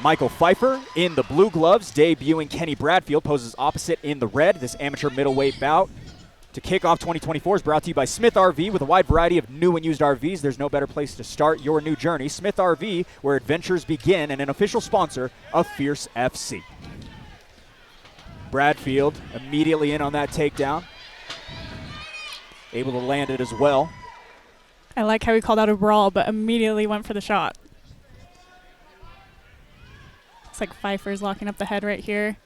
Michael Pfeiffer in the blue gloves, debuting Kenny Bradfield, poses opposite in the red. This amateur middleweight bout to kick off 2024 is brought to you by Smith RV. With a wide variety of new and used RVs, there's no better place to start your new journey. Smith RV, where adventures begin, and an official sponsor of Fierce FC. Bradfield immediately in on that takedown. Able to land it as well. I like how he called out a brawl, but immediately went for the shot. Looks like Pfeiffer's locking up the head right here.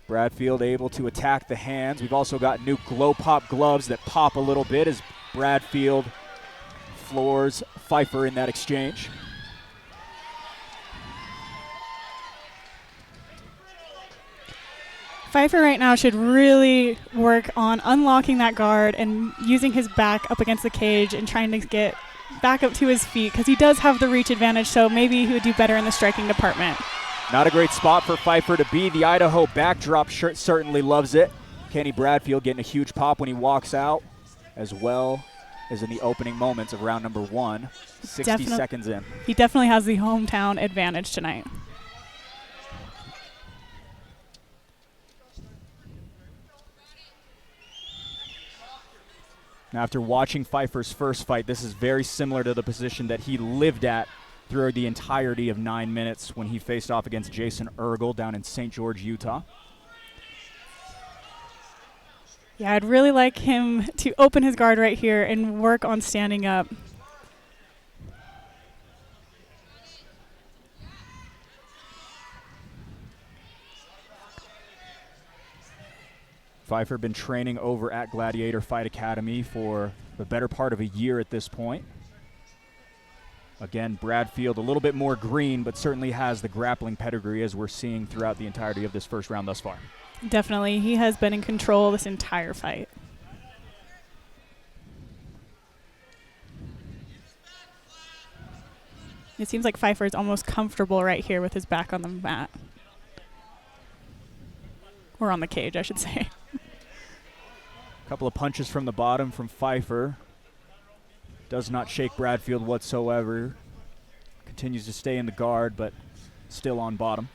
Bradfield able to attack the hands. We've also got new glow pop gloves that pop a little bit as Bradfield floors Pfeiffer in that exchange. Pfeiffer right now should really work on unlocking that guard and using his back up against the cage and trying to get back up to his feet, because he does have the reach advantage, so maybe he would do better in the striking department. Not a great spot for Pfeiffer to be. The Idaho backdrop certainly loves it. Kenny Bradfield getting a huge pop when he walks out, as well as in the opening moments of round number 1, 60 seconds in. He definitely has the hometown advantage tonight. Now, after watching Pfeiffer's first fight, this is very similar to the position that he lived at through the entirety of 9 minutes when he faced off against Jason Ergel down in St. George, Utah. Yeah, I'd really like him to open his guard right here and work on standing up. Pfeiffer been training over at Gladiator Fight Academy for the better part of a year at this point. Again, Bradfield a little bit more green, but certainly has the grappling pedigree as we're seeing throughout the entirety of this first round thus far. Definitely. He has been in control this entire fight. It seems like Pfeiffer is almost comfortable right here with his back on the mat. Or on the cage, I should say. A couple of punches from the bottom from Pfeiffer. Does not shake Bradfield whatsoever. Continues to stay in the guard, but still on bottom.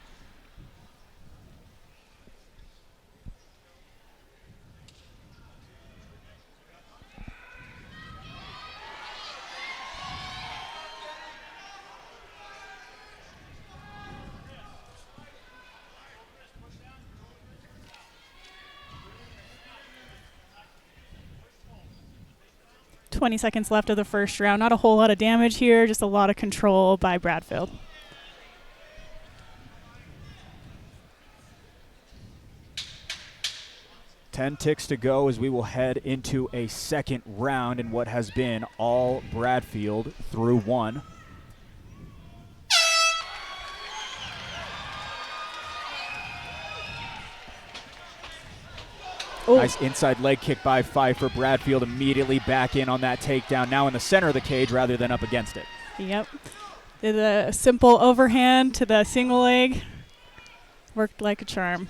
.20 seconds left of the first round. Not a whole lot of damage here, just a lot of control by Bradfield. Ten ticks to go as we will head into a second round in what has been all Bradfield through 1. Ooh. Nice inside leg kick by Pfeiffer. Bradfield immediately back in on that takedown, now in the center of the cage rather than up against it. Yep. Did a simple overhand to the single leg. Worked like a charm.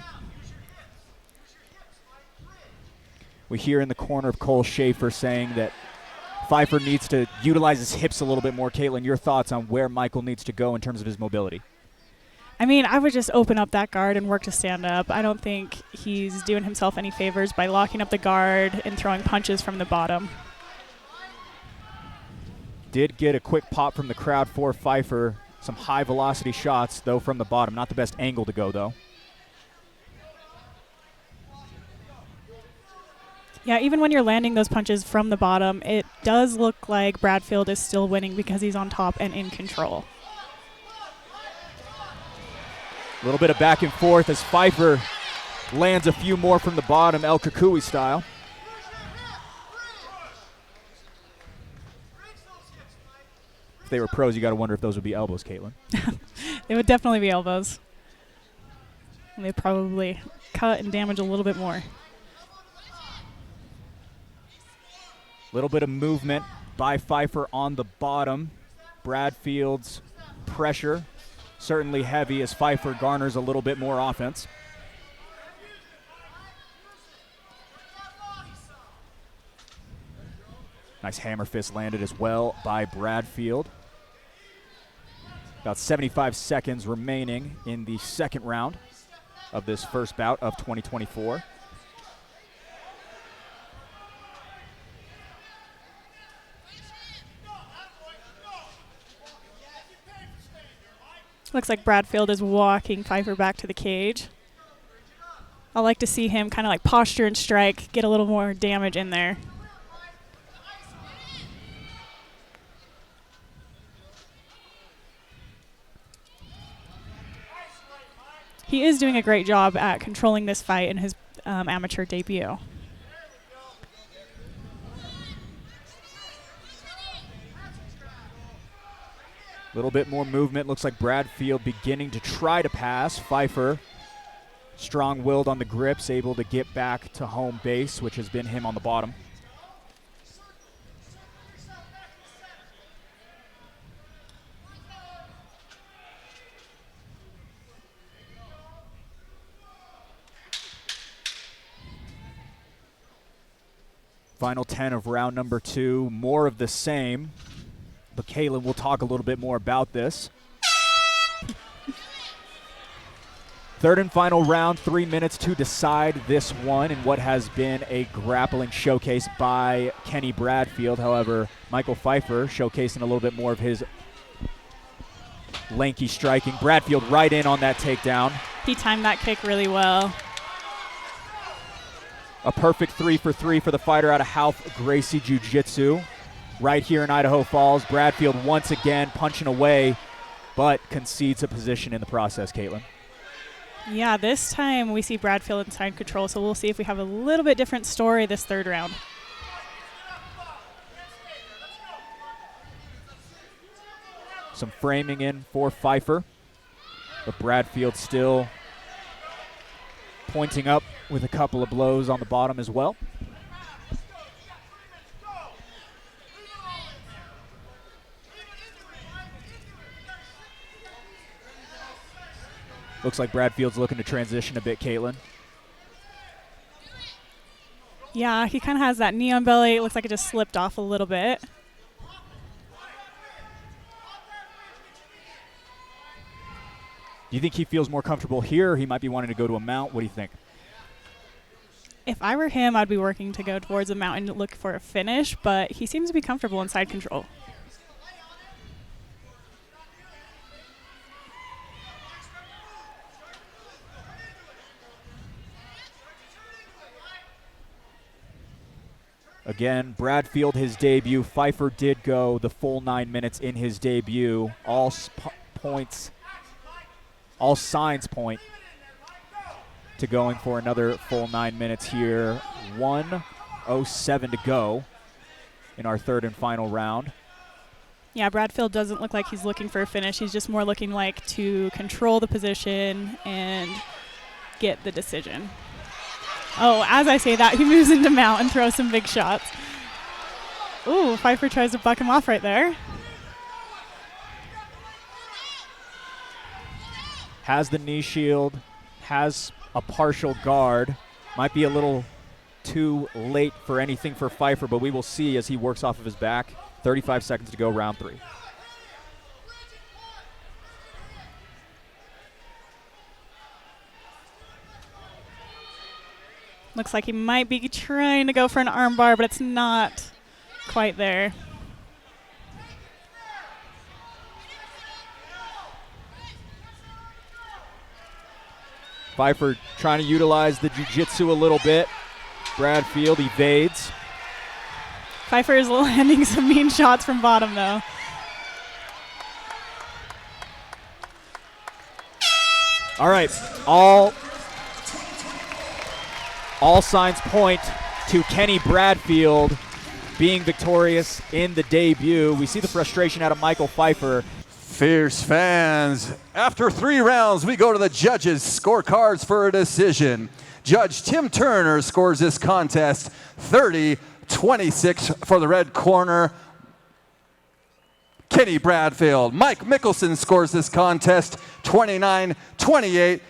We hear in the corner of Cole Schaefer saying that Pfeiffer needs to utilize his hips a little bit more. Caitlin, your thoughts on where Michael needs to go in terms of his mobility? I mean, I would just open up that guard and work to stand up. I don't think he's doing himself any favors by locking up the guard and throwing punches from the bottom. Did get a quick pop from the crowd for Pfeiffer. Some high velocity shots, though, from the bottom. Not the best angle to go, though. Yeah, even when you're landing those punches from the bottom, it does look like Bradfield is still winning because he's on top and in control. A little bit of back and forth as Pfeiffer lands a few more from the bottom, El Kukui style. If they were pros, you got to wonder if those would be elbows, Caitlin. They would definitely be elbows. And they probably cut and damage a little bit more. Little bit of movement by Pfeiffer on the bottom. Bradfield's pressure certainly heavy as Pfeiffer garners a little bit more offense. Nice hammer fist landed as well by Bradfield. About 75 seconds remaining in the second round of this first bout of 2024. Looks like Bradfield is walking Pfeiffer back to the cage. I like to see him kind of like posture and strike, get a little more damage in there. He is doing a great job at controlling this fight in his amateur debut. A little bit more movement. Looks like Bradfield beginning to try to pass. Pfeiffer, strong-willed on the grips, able to get back to home base, which has been him on the bottom. Final 10 of round number 2. More of the same. But Caitlin will talk a little bit more about this. Third and final round, 3 minutes to decide this one in what has been a grappling showcase by Kenny Bradfield. However, Michael Pfeiffer showcasing a little bit more of his lanky striking. Bradfield right in on that takedown. He timed that kick really well. A perfect 3 for 3 for the fighter out of Half Gracie Jiu-Jitsu. Right here in Idaho Falls, Bradfield once again punching away, but concedes a position in the process, Caitlin. Yeah, this time we see Bradfield in side control, so we'll see if we have a little bit different story this third round. Some framing in for Pfeiffer, but Bradfield still pointing up with a couple of blows on the bottom as well. Looks like Bradfield's looking to transition a bit, Caitlin. Yeah, he kind of has that knee on belly. It looks like it just slipped off a little bit. Do you think he feels more comfortable here, or he might be wanting to go to a mount? What do you think? If I were him, I'd be working to go towards a mount and look for a finish, but he seems to be comfortable in side control. Again, Bradfield, his debut. Pfeiffer did go the full 9 minutes in his debut. All signs point to going for another full 9 minutes here. 1:07 to go in our third and final round. Yeah, Bradfield doesn't look like he's looking for a finish. He's just more looking like to control the position and get the decision. Oh, as I say that, he moves into mount and throws some big shots. Ooh, Pfeiffer tries to buck him off right there. Has the knee shield, has a partial guard. Might be a little too late for anything for Pfeiffer, but we will see as he works off of his back. 35 seconds to go, round 3. Looks like he might be trying to go for an armbar, but it's not quite there. Pfeiffer trying to utilize the jiu-jitsu a little bit. Bradfield evades. Pfeiffer is landing some mean shots from bottom, though. All right, all signs point to Kenny Bradfield being victorious in the debut. We see the frustration out of Michael Pfeiffer. Fierce fans, after 3 rounds, we go to the judges' scorecards for a decision. Judge Tim Turner scores this contest 30-26 for the red corner, Kenny Bradfield. Mike Mickelson scores this contest 29-28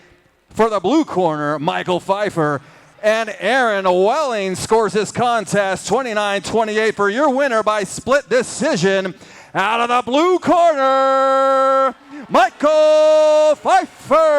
for the blue corner, Michael Pfeiffer. And Aaron Welling scores this contest 29-28 for your winner by split decision. Out of the blue corner, Michael Pfeiffer.